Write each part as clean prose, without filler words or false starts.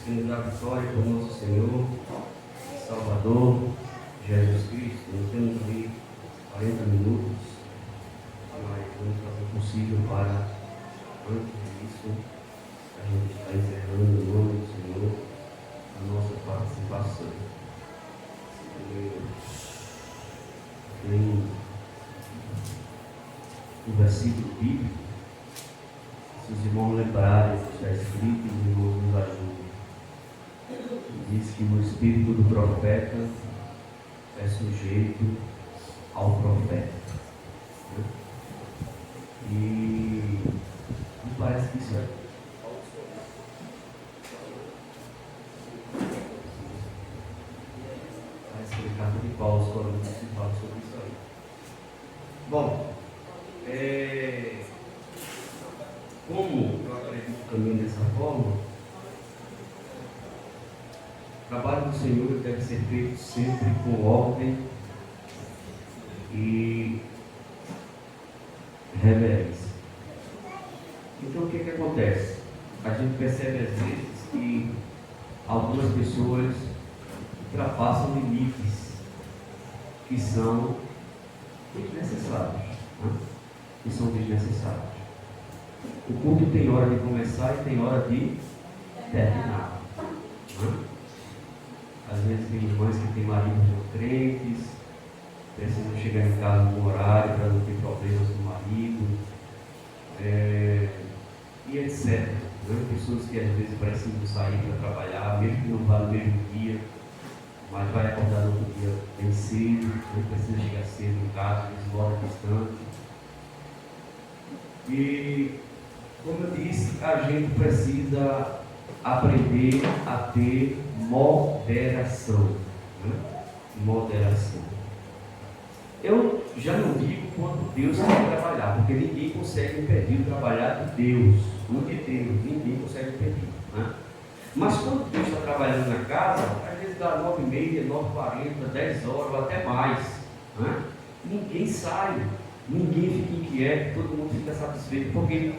que nos dá vitória por nosso Senhor, Salvador, Jesus Cristo. Nós temos ali 40 minutos, mas vamos fazer o possível para, antes disso, a gente está encerrando o nome do Senhor, a nossa participação. Tem um versículo bíblico, se os irmãos lembrarem o que está escrito, os irmãos nos ajudem. Diz que o espírito do profeta é sujeito ao profeta. E me parece que isso é. Parece que é carta de Paulo, os Coríntios se fala sobre isso aí. Bom, como eu acredito também dessa forma, o trabalho do Senhor deve ser feito sempre com ordem e reverência. Então o que acontece? A gente percebe às vezes que algumas pessoas ultrapassam limites que são desnecessários. Que são desnecessários. O culto tem hora de começar e tem hora de terminar. Às vezes tem irmãs que têm maridos não crentes, precisam chegar em casa no horário para não ter problemas com o marido, e etc. Pessoas que às vezes precisam sair para trabalhar, mesmo que não vá no mesmo dia, mas vai acordar no outro dia bem cedo, precisa chegar cedo em casa, às vezes mora distante. E, como eu disse, a gente precisa aprender a ter moderação. Moderação. Eu já não digo quando Deus quer trabalhar, porque ninguém consegue impedir o trabalhar de Deus, não de Deus, ninguém consegue impedir. Mas quando Deus está trabalhando na casa, às vezes dá 9h30, 9h40, 10 horas ou até mais. Ninguém sai, ninguém fica inquieto, todo mundo fica satisfeito, porque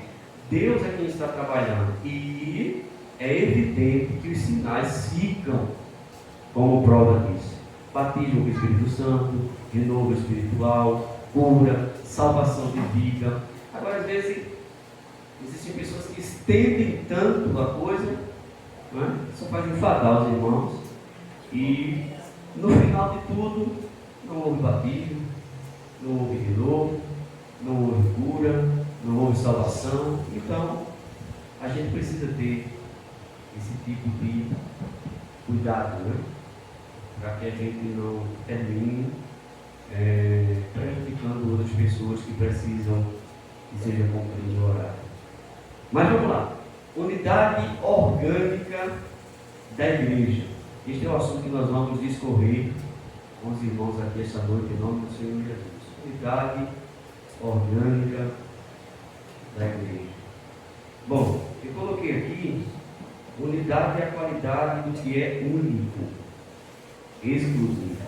Deus é quem está trabalhando. E é evidente que os sinais ficam como prova disso. Batismo com o Espírito Santo, renovo espiritual, cura, salvação de vida. Agora, às vezes, existem pessoas que estendem tanto a coisa, só faz enfadar os irmãos, e no final de tudo, não houve batismo, não houve renovo, não houve cura, não houve salvação. Então, a gente precisa ter esse tipo de cuidado, para que a gente não termine prejudicando outras pessoas que precisam que seja cumprido o horário. Mas vamos lá. Unidade orgânica da igreja. Este é o assunto que nós vamos discorrer com os irmãos aqui esta noite, em nome do Senhor Jesus. Unidade orgânica da igreja. Bom, eu coloquei aqui: unidade é a qualidade do que é único, exclusivo.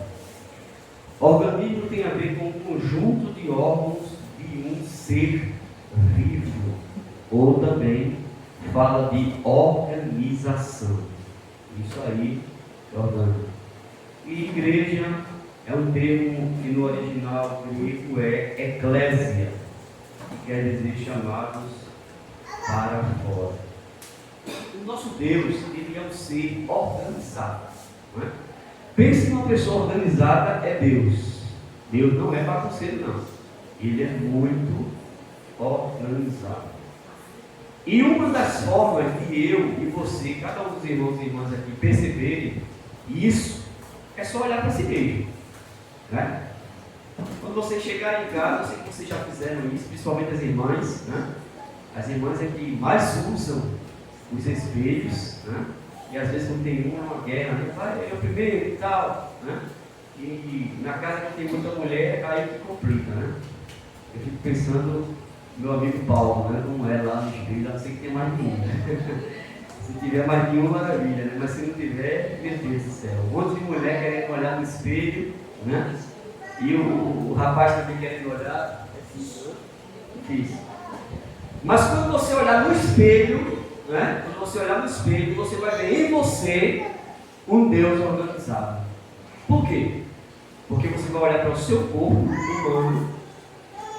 Organismo tem a ver com o conjunto de órgãos de um ser vivo, ou também fala de organização. Isso aí é orgânico. E igreja é um termo que no original grego é eclésia, que quer dizer chamados para fora. O nosso Deus, ele é um ser organizado. Pense que uma pessoa organizada é Deus. Deus não é bagunceiro, não. Ele é muito organizado. E uma das formas de eu e você, cada um dos irmãos e irmãs aqui, perceberem isso, é só olhar para si mesmo. Quando você chegar em casa, eu sei que vocês já fizeram isso, principalmente as irmãs. As irmãs é que mais usam os espelhos, e às vezes quando tem uma guerra, vai, eu primeiro e tal, e na casa que tem muita mulher, aí que complica, Eu fico pensando, meu amigo Paulo, como é lá no espelho, eu sei que tem mais de um, Se tiver mais de uma, maravilha, mas se não tiver, meu Deus do céu, um monte de mulher querendo olhar no espelho, e o rapaz também querendo olhar, é difícil. Mas quando você olhar no espelho, né? Quando você olhar no espelho, você vai ver em você um Deus organizado. Por quê? Porque você vai olhar para o seu corpo humano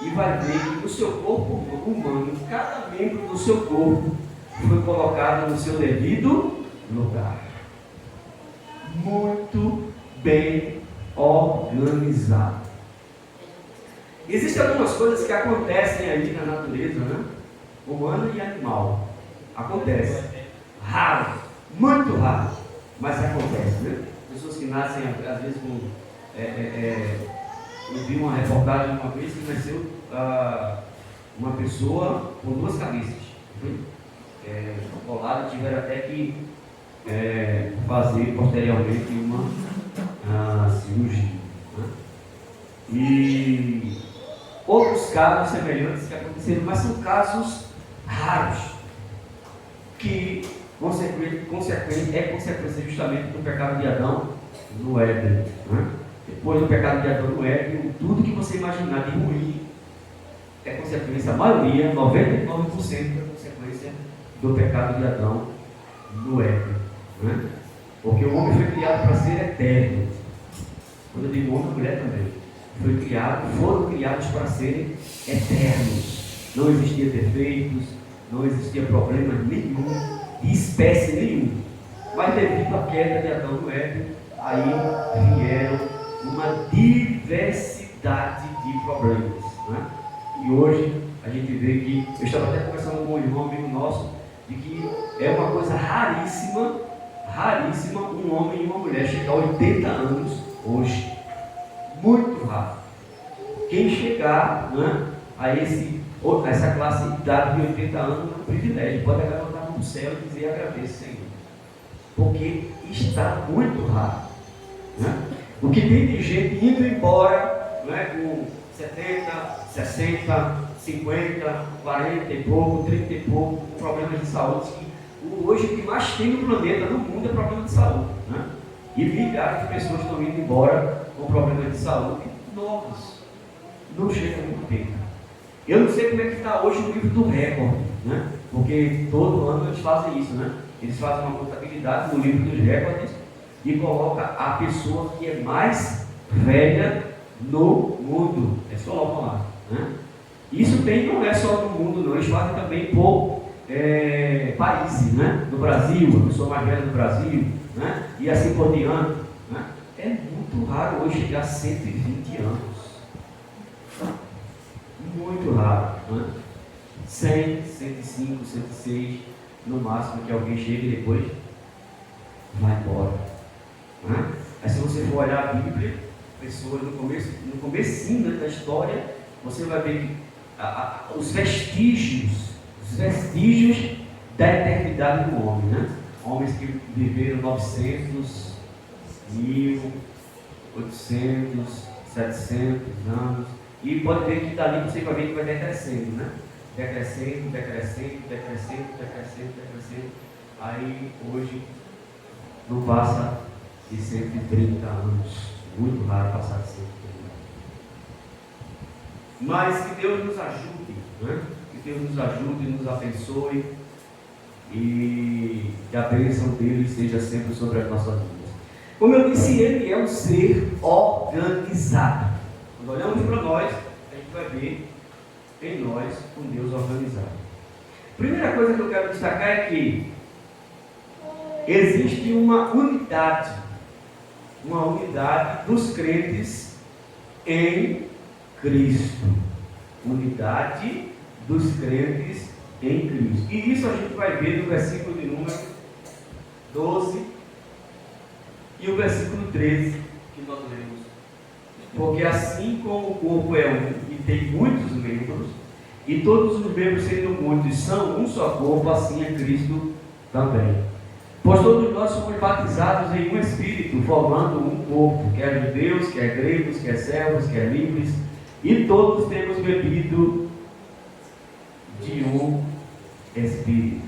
e vai ver que no seu corpo humano, cada membro do seu corpo foi colocado no seu devido lugar. Muito bem organizado. Existem algumas coisas que acontecem aí na natureza, né? Humana e animal. Acontece. Raro, muito raro, mas acontece, né? Pessoas que nascem às vezes com. Eu vi uma reportagem uma vez que nasceu uma pessoa com duas cabeças. Colado, tiveram até que fazer posteriormente uma cirurgia. Né? E outros casos semelhantes que aconteceram, mas são casos raros, que é consequência justamente do pecado de Adão no Éden. Né? Depois do pecado de Adão no Éden, tudo que você imaginar de ruim é consequência, a maioria, 99% é consequência do pecado de Adão no Éden. Né? Porque o homem foi criado para ser eterno. Quando eu digo homem, a mulher também. Foram criados para serem eternos. Não existia defeitos, não existia problema nenhum, de espécie nenhuma. Mas devido à queda de Adão no Éden, aí vieram uma diversidade de problemas. Né? E hoje a gente vê que, eu estava até conversando com um irmão amigo nosso, de que é uma coisa raríssima um homem e uma mulher chegar a 80 anos hoje. Muito raro. Quem chegar, né, a essa classe de idade de 80 anos é um privilégio. Pode até botar no céu e dizer agradeço, Senhor. Porque está muito raro. Né? O que tem de gente indo embora, né, com 70, 60, 50, 40 e pouco, 30 e pouco, com problemas de saúde. Hoje o que mais tem no planeta, no mundo, é problema de saúde. Né? E milhares de pessoas estão indo embora com problemas de saúde novos. Não chega muito tempo. Eu não sei como é que está hoje o livro do recorde, né? Porque todo ano eles fazem isso, né? Eles fazem uma contabilidade no livro dos recordes e colocam a pessoa que é mais velha no mundo. Eles colocam lá. Né? Isso não é só no mundo, não. Eles fazem também por países, né? No Brasil, a pessoa mais velha do Brasil, né? E assim por diante. Né? É muito raro hoje chegar a 120 anos. Muito raro. Né? 100, 105, 106, no máximo que alguém chegue e depois vai embora. Né? Aí se você for olhar a Bíblia, pessoas no comecinho, né, da história, você vai ver que os vestígios da eternidade do homem, né? Homens que viveram 900, 1000, 800, 700 anos, e pode ver que dali você vai ver que vai decrescendo, né? Decrescendo, aí hoje não passa de 130 anos, muito raro passar de 130. Mas que Deus nos ajude, né? Que Deus nos ajude e nos abençoe, e que a bênção dele seja sempre sobre as nossas vidas. Como eu disse, ele é um ser organizado. Quando olhamos para nós, a gente vai ver em nós um Deus organizado. Primeira coisa que eu quero destacar é que existe uma unidade dos crentes em Cristo. Unidade dos crentes em Cristo. E isso a gente vai ver no versículo de número 12 e o versículo 13 que nós lemos. Porque assim como o corpo é um e tem muitos membros, e todos os membros sendo muitos são um só corpo, assim é Cristo também. Pois todos nós somos batizados em um Espírito, formando um corpo, quer judeus, quer gregos, quer servos, quer livres, e todos temos bebido de um Espírito.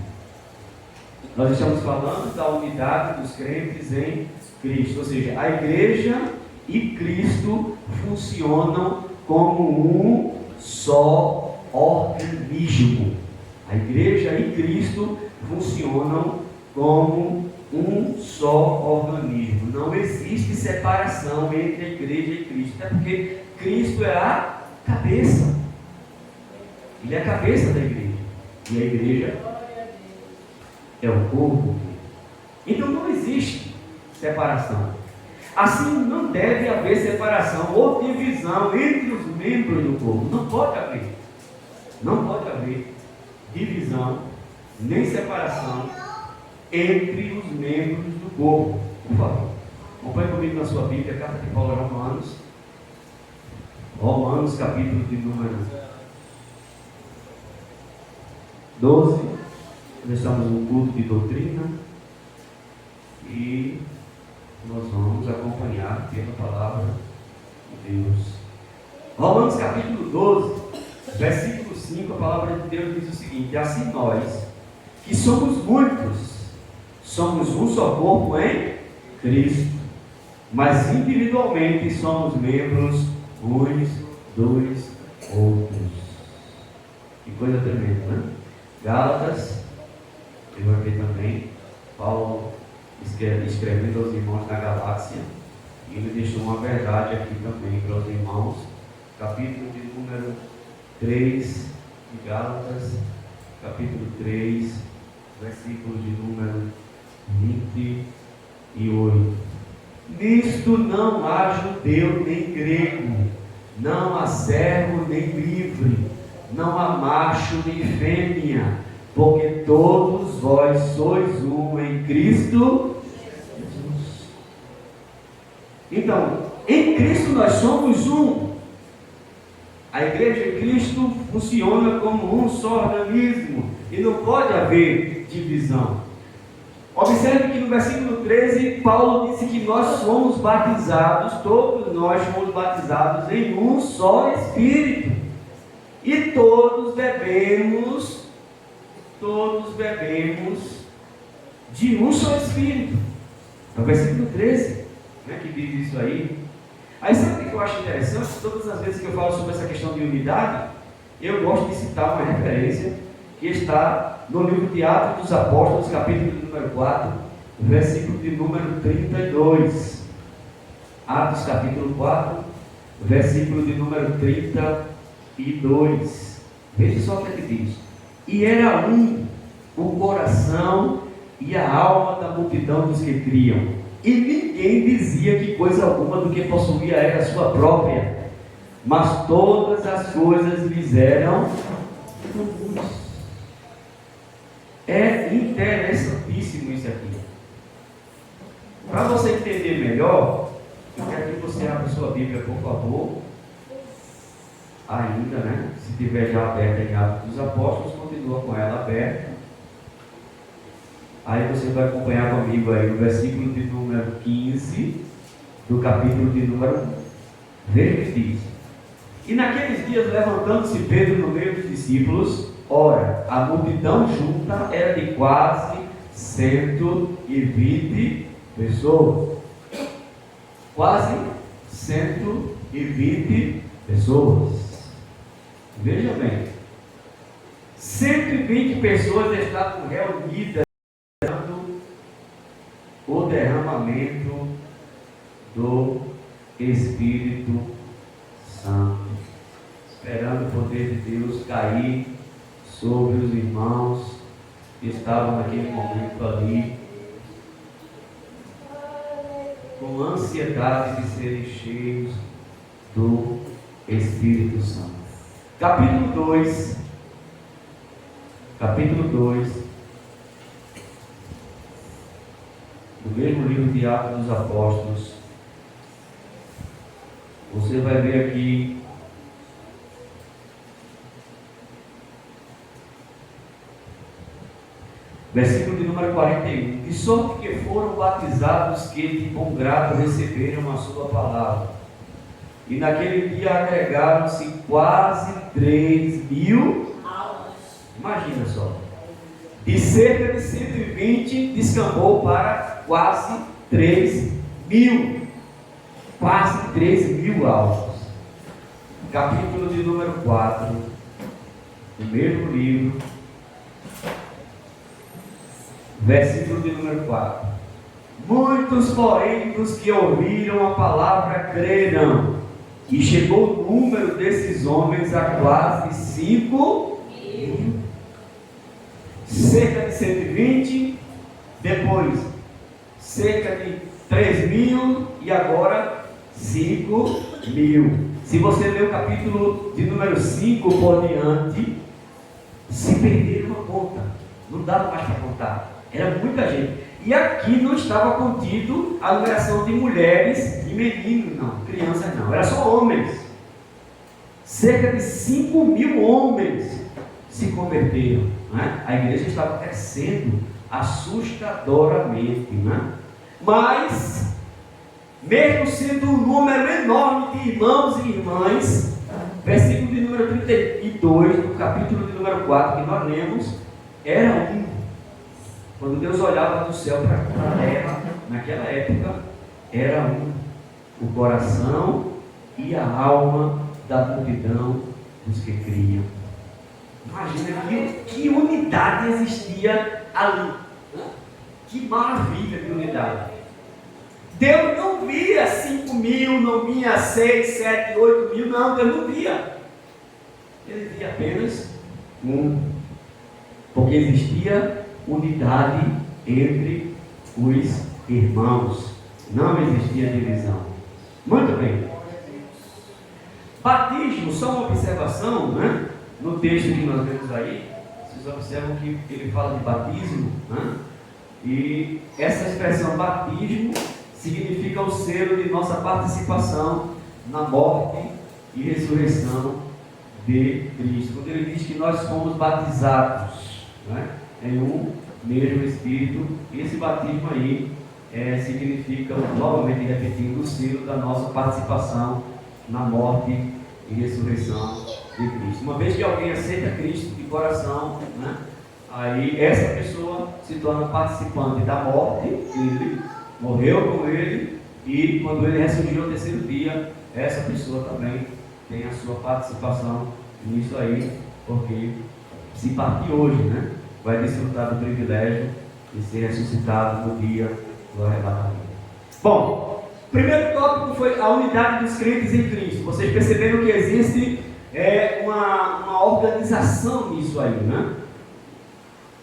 Nós estamos falando da unidade dos crentes em Cristo, ou seja, a igreja e Cristo funcionam como um só organismo. A igreja e Cristo funcionam como um só organismo. Não existe separação entre a igreja e Cristo. Até porque Cristo é a cabeça. Ele é a cabeça da igreja. E a igreja é o corpo. Então não existe separação. Assim, não deve haver separação ou divisão entre os membros do corpo. Não pode haver. Não pode haver divisão nem separação entre os membros do corpo. Por favor, acompanhe comigo na sua Bíblia, a carta de Paulo aos Romanos. Romanos, capítulo de número 12. Nós estamos no culto de doutrina e nós vamos acompanhar pela palavra de Deus. Romanos capítulo 12, versículo 5, a palavra de Deus diz o seguinte: assim nós, que somos muitos, somos um só corpo em Cristo, mas individualmente somos membros uns dos outros. Que coisa tremenda, né? Gálatas, você vai ver também, Paulo escrevendo aos irmãos da Galáxia, e ele deixou uma verdade aqui também para os irmãos, capítulo de número 3 de Gálatas, capítulo 3, versículo de número 28. Nisto não há judeu nem grego, não há servo nem livre, não há macho nem fêmea, porque todos vós sois um em Cristo Jesus. Então, em Cristo nós somos um. A igreja de Cristo funciona como um só organismo e não pode haver divisão. Observe que no versículo 13, Paulo disse que nós somos batizados, todos nós fomos batizados em um só Espírito. E todos bebemos de um só Espírito. É o versículo 13, né, que diz isso aí. Aí sabe o que eu acho interessante? Todas as vezes que eu falo sobre essa questão de unidade, eu gosto de citar uma referência que está no livro de Atos dos Apóstolos, capítulo de número 4, versículo de número 32. Atos capítulo 4, versículo de número 32. Veja só o que ele diz: e era um o coração e a alma da multidão dos que criam, e ninguém dizia que coisa alguma do que possuía era sua própria, mas todas as coisas lhes eram comuns. É interessantíssimo isso aqui. Para você entender melhor, eu quero que você abra sua Bíblia, por favor. Ainda, né? Se tiver já aberta em Atos dos Apóstolos, continua com ela aberta. Aí você vai acompanhar comigo aí o versículo de número 15 do capítulo de número 1. Veja o que diz: e naqueles dias, levantando-se Pedro no meio dos discípulos, ora, a multidão junta era de quase 120 pessoas. Quase 120 pessoas. Veja bem, 120 pessoas estavam reunidas o derramamento do Espírito Santo, esperando o poder de Deus cair sobre os irmãos que estavam naquele momento ali, com ansiedade de serem cheios do Espírito Santo. Capítulo 2, do mesmo livro de Atos dos Apóstolos, você vai ver aqui versículo de número 41: de sorte que foram batizados que de bom grado receberam a sua palavra, e naquele dia agregaram-se quase 3.000 almas. Imagina só, de cerca de 120 descambou para quase 3.000. Quase 3.000 almas. Capítulo de número 4, do mesmo livro versículo de número 4. Muitos, porém, dos que ouviram a palavra creram, e chegou o número desses homens a quase 5.000. Cerca de 120, depois cerca de 3.000 e agora 5.000. Se você ler o capítulo de número 5 por diante, se perderam a conta, não dava mais para contar, era muita gente. E aqui não estava contido a numeração de mulheres e meninos, não, crianças não, era só homens. Cerca de 5.000 homens se converteram, né? A igreja estava crescendo assustadoramente, né? Mas, mesmo sendo um número enorme de irmãos e irmãs, versículo de número 32, do capítulo de número 4 que nós lemos, era um. Quando Deus olhava do céu para a terra, naquela época, era um. O coração e a alma da multidão dos que criam. Imagina que unidade existia ali. Que maravilha de unidade. Deus não via 5.000, não via 6, 7, 8.000, não, Deus não via. Ele via apenas um. Porque existia unidade entre os irmãos. Não existia divisão. Muito bem. Batismo, só uma observação, né? No texto que nós vemos aí, vocês observam que ele fala de batismo, né? E essa expressão batismo significa o selo de nossa participação na morte e ressurreição de Cristo. Quando ele diz que nós fomos batizados, né, em um mesmo Espírito, esse batismo aí significa, novamente repetindo, o selo da nossa participação na morte e ressurreição de Cristo. Uma vez que alguém aceita Cristo de coração, né, aí essa pessoa se torna participante da morte dele, morreu com ele, e quando ele ressurgiu ao terceiro dia, essa pessoa também tem a sua participação nisso aí, porque se partir hoje, né, vai desfrutar do privilégio de ser ressuscitado no dia do arrebatamento. Bom, o primeiro tópico foi a unidade dos crentes em Cristo. Vocês perceberam que existe uma organização nisso aí, né?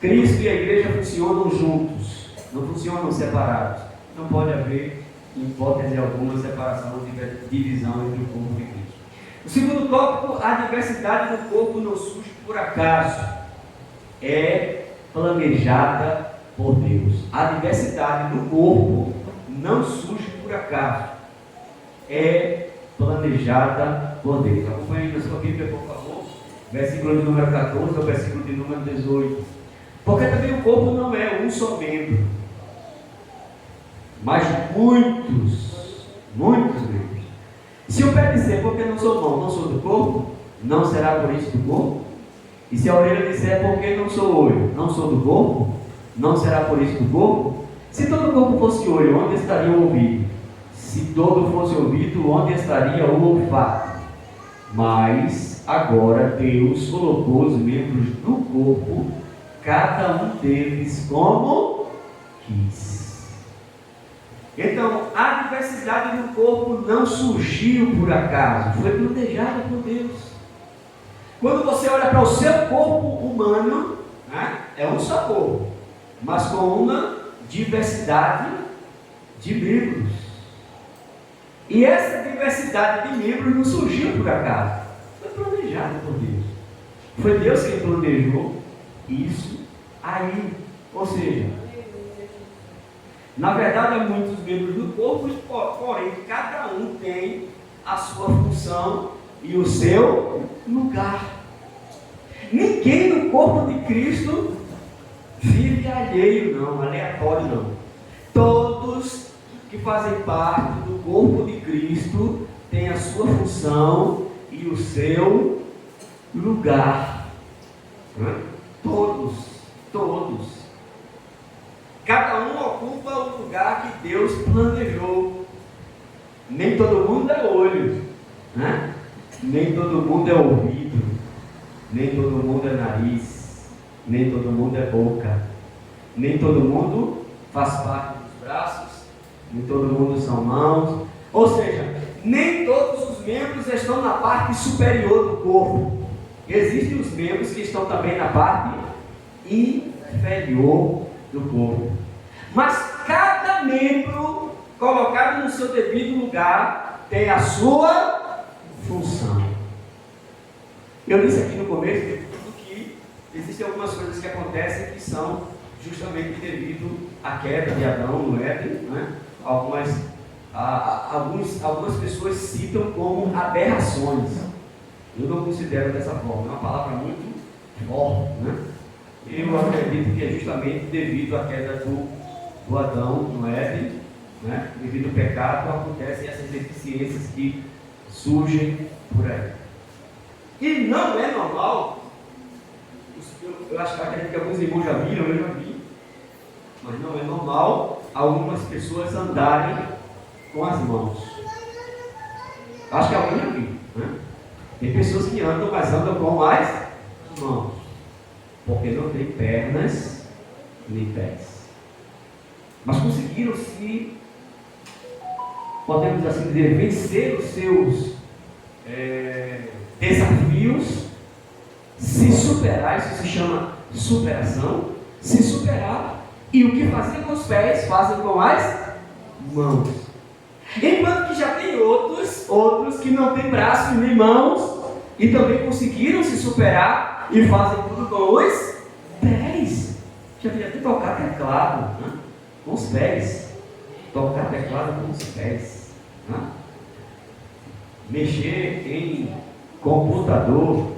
Cristo e a igreja funcionam juntos, não funcionam separados. Não pode haver, em hipótese alguma, separação, divisão entre o corpo de Cristo. O segundo tópico, a diversidade do corpo não surge por acaso, é planejada por Deus. A diversidade do corpo não surge por acaso, é planejada por Deus. Acompanhe na sua Bíblia, por favor, versículo de número 14 ao versículo de número 18. Porque também o corpo não é um só membro, mas muitos membros. Se o pé disser, porque não sou mão, não sou do corpo, não será por isso do corpo? E se a orelha disser, porque não sou olho, não sou do corpo, não será por isso do corpo? Se todo o corpo fosse olho, onde estaria o ouvido? Se todo fosse ouvido, onde estaria o olfato? Mas agora Deus colocou os membros do corpo, cada um deles como quis. Então, a diversidade do corpo não surgiu por acaso, foi planejada por Deus. Quando você olha para o seu corpo humano, né, é um só corpo, mas com uma diversidade de membros. E essa diversidade de membros não surgiu por acaso, foi planejada por Deus. Foi Deus quem planejou isso aí. Ou seja, na verdade há muitos membros do corpo, porém cada um tem a sua função e o seu lugar. Ninguém no corpo de Cristo vive alheio, não, aleatório não. Todos que fazem parte do corpo de Cristo têm a sua função e o seu lugar. Todos. Cada um ocupa o lugar que Deus planejou. Nem todo mundo é olho, né? Nem todo mundo é ouvido, nem todo mundo é nariz, nem todo mundo é boca. Nem todo mundo faz parte dos braços, nem todo mundo são mãos. Ou seja, nem todos os membros estão na parte superior do corpo. Existem os membros que estão também na parte inferior do corpo. Mas cada membro colocado no seu devido lugar tem a sua função. Eu disse aqui no começo de tudo que existem algumas coisas que acontecem que são justamente devido à queda de Adão no Éden, né? Algumas pessoas citam como aberrações. Eu não considero dessa forma, é uma palavra muito forte, né? Eu acredito que é justamente devido à queda do Adão no Éden, né? Devido ao pecado, acontecem essas deficiências que surgem por aí. E não é normal, eu acho que alguns irmãos já viram, eu já vi, mas não é normal algumas pessoas andarem com as mãos. Acho que alguém já viu, né? Tem pessoas que andam, mas andam com as mãos, porque não tem pernas nem pés. Mas conseguiram se, podemos assim dizer, vencer os seus desafios, se superar, isso se chama superação, se superar, e o que fazem com os pés, fazem com as mãos. Enquanto que já tem outros que não têm braços nem mãos, e também conseguiram se superar, e fazem tudo com os pés. Já devia ter tocado teclado, né? Com os pés. Tocar teclado com os pés, né? Mexer em computador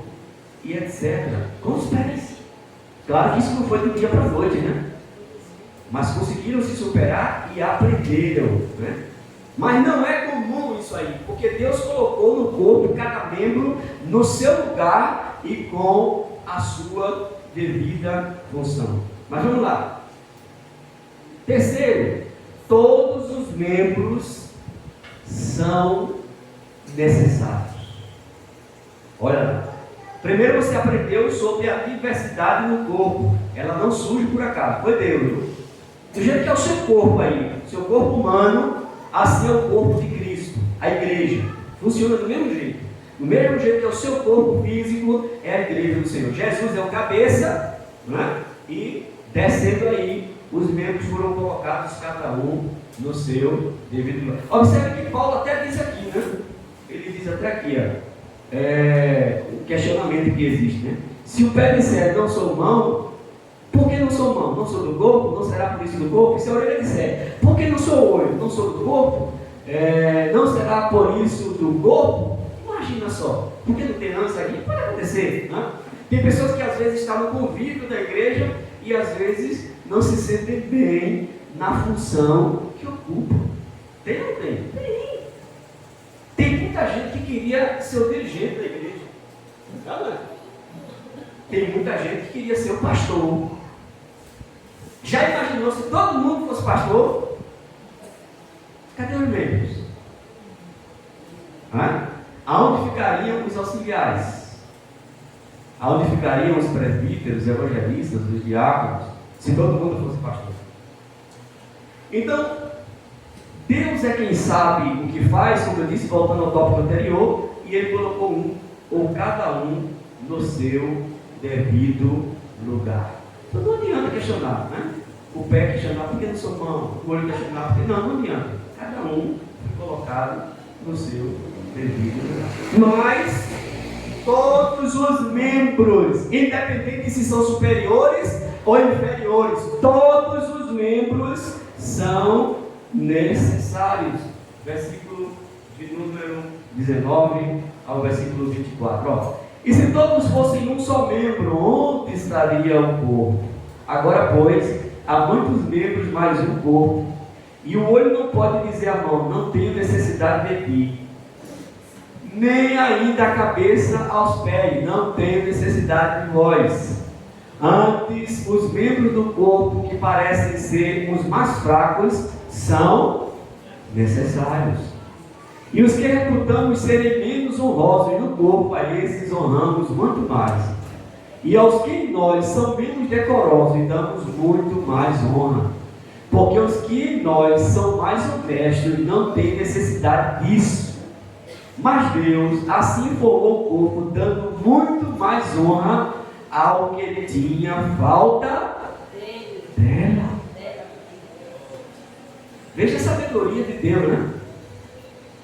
e etc. Com os pés. Claro que isso não foi do dia para a noite, né? Mas conseguiram se superar e aprenderam, né? Mas não é comum isso aí, porque Deus colocou no corpo cada membro no seu lugar e com a sua devida função. Mas vamos lá. Terceiro, todos os membros são necessários. Olha lá. Primeiro você aprendeu sobre a diversidade no corpo. Ela não surge por acaso, foi Deus. Do jeito que é o seu corpo aí, seu corpo humano, assim é o corpo de Cristo, a igreja. Funciona do mesmo jeito. Do mesmo jeito que é o seu corpo físico, é a igreja do Senhor. Jesus é o cabeça, né? E descendo aí, os membros foram colocados, cada um no seu devido lugar. Observe que Paulo até diz aqui, né? Ele diz até aqui, o questionamento que existe, né? Se o pé disser não sou mão, por que não sou mão? Não sou do corpo? Não será por isso do corpo? E se a orelha disser, por que não sou olho? Não sou do corpo? Não será por isso do corpo? Imagina só, porque não tem ânsia aqui? Pode acontecer, né? Tem pessoas que às vezes estão no convívio da igreja e às vezes não se sentem bem na função que ocupam. Tem ou não tem? Tem. Tem muita gente que queria ser o dirigente da igreja. Sabe? Tem muita gente que queria ser o pastor. Já imaginou se todo mundo fosse pastor? Cadê os membros? Aonde ficariam os auxiliares? Aonde ficariam os presbíteros, os evangelistas, os diáconos, se todo mundo fosse pastor? Então, Deus é quem sabe o que faz, como eu disse, voltando ao tópico anterior, e Ele colocou ou cada um no seu devido lugar. Então não adianta questionar, né? O pé questionar porque não sou mão, o olho questionar porque não adianta. Cada um foi colocado no seu devido lugar. Mas todos os membros, independente se são superiores ou inferiores, todos os membros são necessários. Versículo de número 19 ao versículo 24. E se todos fossem um só membro, onde estaria o corpo? Agora, pois, há muitos membros, mais um corpo. E o olho não pode dizer à mão, não tenho necessidade de ti. Nem ainda a cabeça aos pés, não tenho necessidade de vós. Antes, os membros do corpo que parecem ser os mais fracos são necessários. E os que reputamos serem menos honrosos no corpo, a esses honramos muito mais. E aos que em nós são menos decorosos, damos muito mais honra. Porque os que em nós são mais honestos não têm necessidade disso. Mas Deus assim formou o corpo, dando muito mais honra ao que tinha falta dela. Veja a sabedoria de Deus, né?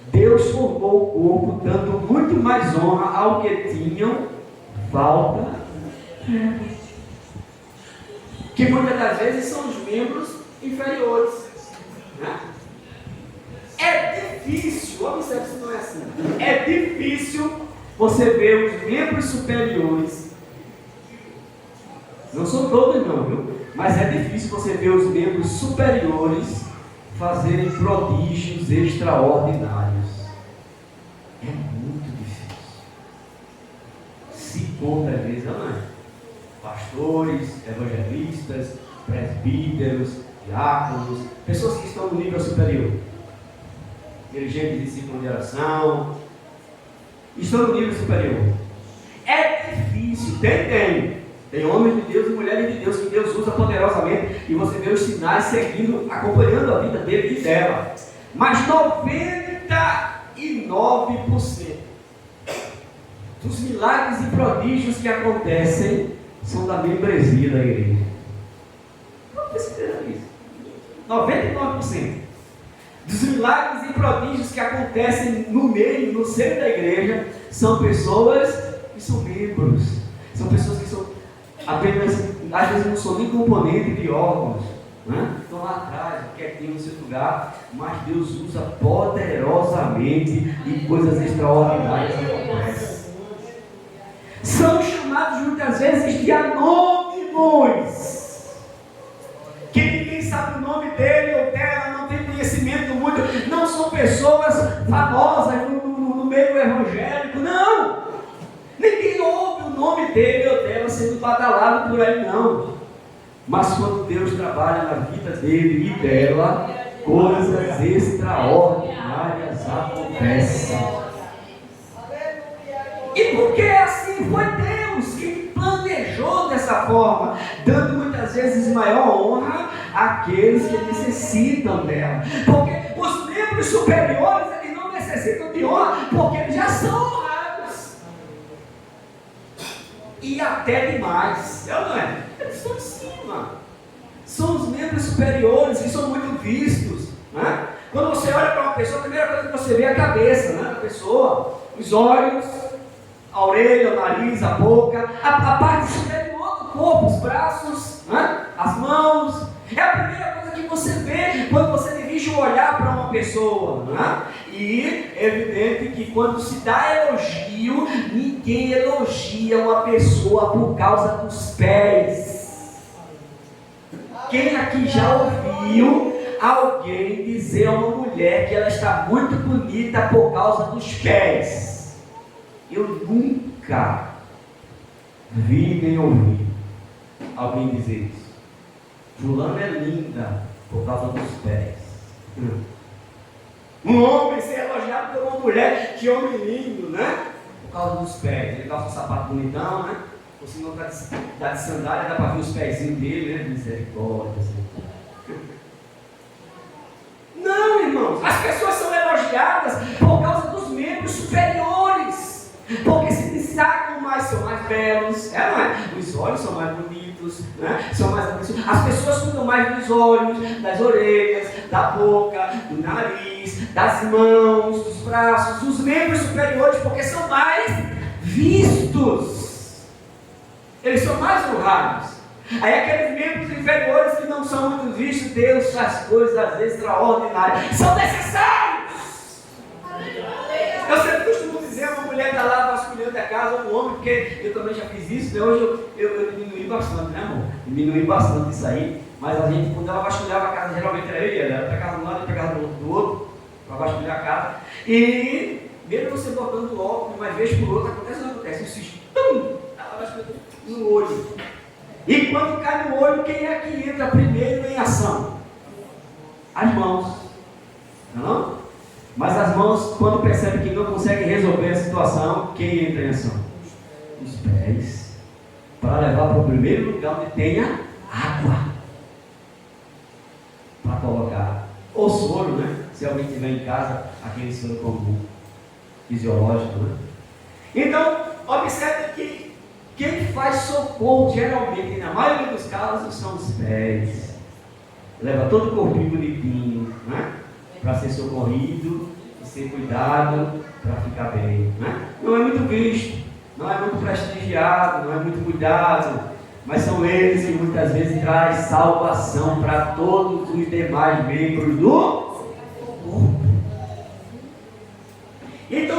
Deus formou o corpo, dando muito mais honra ao que tinham falta dela. Que muitas das vezes são os membros inferiores, né? É difícil, observe se não é assim. É difícil você ver os membros superiores. Não são todos não, viu? Mas é difícil você ver os membros superiores fazerem prodígios extraordinários. É muito difícil. Se conta às vezes, não é? Pastores, evangelistas, presbíteros, diáconos, pessoas que estão no nível superior, dirigentes de ciclo de oração, estão no nível superior. É difícil, tem homens de Deus e mulheres de Deus que Deus usa poderosamente, e você vê os sinais seguindo, acompanhando a vida dele e dela. Mas 99% dos milagres e prodígios que acontecem são da membresia da igreja. Não precisa disso. 99% dos milagres e prodígios que acontecem no meio, no seio da igreja, são pessoas que são membros. São pessoas que são apenas, às vezes não são nem componente de órgãos, né? Estão lá atrás, quietinho no seu lugar, mas Deus usa poderosamente e coisas extraordinárias acontecem. São chamados muitas vezes de anônimos, que ninguém sabe o nome dele ou dela, não tem conhecimento muito, não são pessoas famosas no meio evangélico, não. Ninguém ouve o nome dele ou dela sendo badalado por aí, não. Mas quando Deus trabalha na vida dele e dela, coisas extraordinárias acontecem. E porque assim foi Deus que planejou dessa forma, dando muitas vezes maior honra àqueles que necessitam dela. Porque os membros superiores, eles não necessitam de honra, porque eles já são honrados. E até demais, não é? Eles estão em cima. São os membros superiores que são muito vistos, né? Quando você olha para uma pessoa, a primeira coisa que você vê é a cabeça, né, da pessoa, os olhos, a orelha, o nariz, a boca, a parte superior do corpo, os braços, né? As mãos. É a primeira coisa que você vê quando você dirige o olhar para uma pessoa, né? E é evidente que quando se dá elogio, ninguém elogia uma pessoa por causa dos pés. Quem aqui já ouviu alguém dizer a uma mulher que ela está muito bonita por causa dos pés? Eu nunca vi nem ouvi alguém dizer isso. Fulano é linda por causa dos pés. Um homem ser elogiado por uma mulher, que homem lindo, né? Por causa dos pés. Ele calça um sapato bonitão, né? Ou se não está de sandália, dá para ver os pezinhos dele, né? Misericórdia. Assim. Não, irmãos. As pessoas são elogiadas por causa dos membros superiores. Porque se destacam mais, são mais belos, não é? Os olhos são mais bonitos, né? São mais abençoados. As pessoas cuidam mais dos olhos, das orelhas, da boca, do nariz, das mãos, dos braços, dos membros superiores, porque são mais vistos. Eles são mais honrados. Aí aqueles membros inferiores que não são muito vistos, Deus faz coisas extraordinárias. São necessários. Eu sempre costumo dizer, uma mulher está lá vasculhando a casa, um homem, porque eu também já fiz isso, né? Hoje eu diminui bastante, né, amor? Diminui bastante isso aí, mas a gente, quando ela vasculhava a casa, geralmente era eu e ela para casa de um lado e para casa do outro, para vasculhar a casa, e mesmo você botando o óculos, uma vez por outra, acontece ou não acontece? Um cisto, ela vasculhando no olho. E quando cai no olho, quem é que entra primeiro em ação? As mãos, não? Mas as mãos, quando percebem que não conseguem resolver a situação, quem entra em ação? Os pés. para levar para o primeiro lugar onde tenha água para colocar. Ou soro, né? Se alguém tiver em casa, aquele soro comum, fisiológico, né? Então, observe que quem faz socorro, geralmente, na maioria dos casos, são os pés. Leva todo o corpinho bonitinho, né? Para ser socorrido e ser cuidado para ficar bem, né? Não é muito visto, não é muito prestigiado, não é muito cuidado, mas são eles que muitas vezes trazem salvação para todos os demais membros do corpo. Então